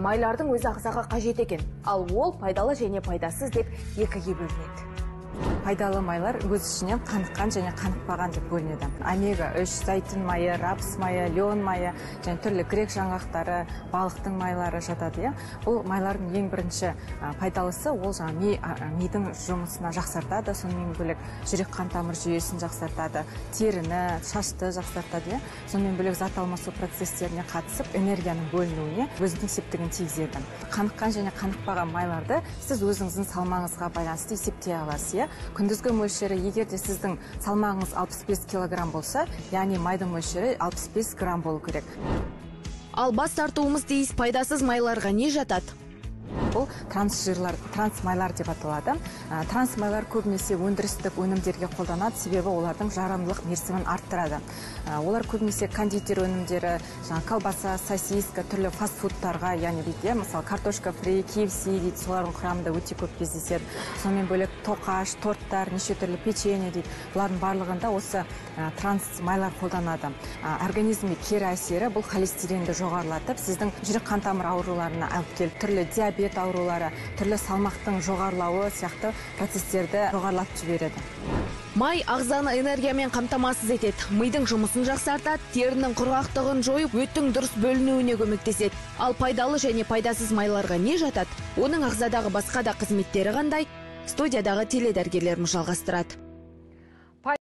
Майлардың өзі ағзаға қажет екен, ал ол пайдалы және пайдасыз деп екіге бөлінеді. Пайдалы майлар өз ішінен қаныққан және қанықпаған деп бөлінеді. Омега-3, зәйтүн майы, рапс майы, леон майы, және түрлі грек жаңғақтары, балықтың майлары жатады. Бұл майлардың ең бірінші пайдалысы ол мидың жұмысына жақсартады, сонымен бөлек жүрек қан тамыр жүйесін жақсартады, теріні, шашты жақсартады. Сонымен бөлек зат алмасу процестеріне қатысып, энергияның бөлінуіне өзінің септігін тигізеді. Қаныққан және қанықпаған майларды сіз өзіңіздің салмағыңызға байланысты есептей аласыз. Күндізгі мөлшері, егер де сіздің салмағыңыз 65 килограмм болса, яғни майдың мөлшері 65 грамм болу керек. Ал бас тартуымыз дейіз пайдасыз майларға не жатады? Бұл трансжирлар, трансмайлар деп аталады. Трансмайлар көбінесе өндірістік өнімдерге қолданады, себебі олардың жарамдылық мерзімін арттырады. Олар көбінесе кондитер өнімдері, колбаса, сосиска, түрлі фастфудтарға, яғни дейді, мысалы картошка фри, KFC дейді, солардың құрамында өте көп кездеседі. Сонымен бөлек тоқаш, торттар, неше түрлі печенье дейді. Бұлардың барлығында осы трансмайлар қолданады. Организмге кері әсері бұл холестеринді жоғарылатып, сіздің жүрек қан тамыр ауруларына алып келіп, түрлі диабет аурулары, түрлі салмақтың жоғарылауы сияқты процестерді жоғарылатып жібереді. Май ағзаны энергиямен қамтамасыз етеді, мидың жұмысын жақсартады, терінің құрғақтығын жойып, өттің дұрыс бөлінуіне көмектеседі. Ал пайдалы және пайдасыз майларға не жатады? Оның ағзадағы басқа да қызметтері қандай? Студиядағы теледәрігерлеріміз жалғастырады.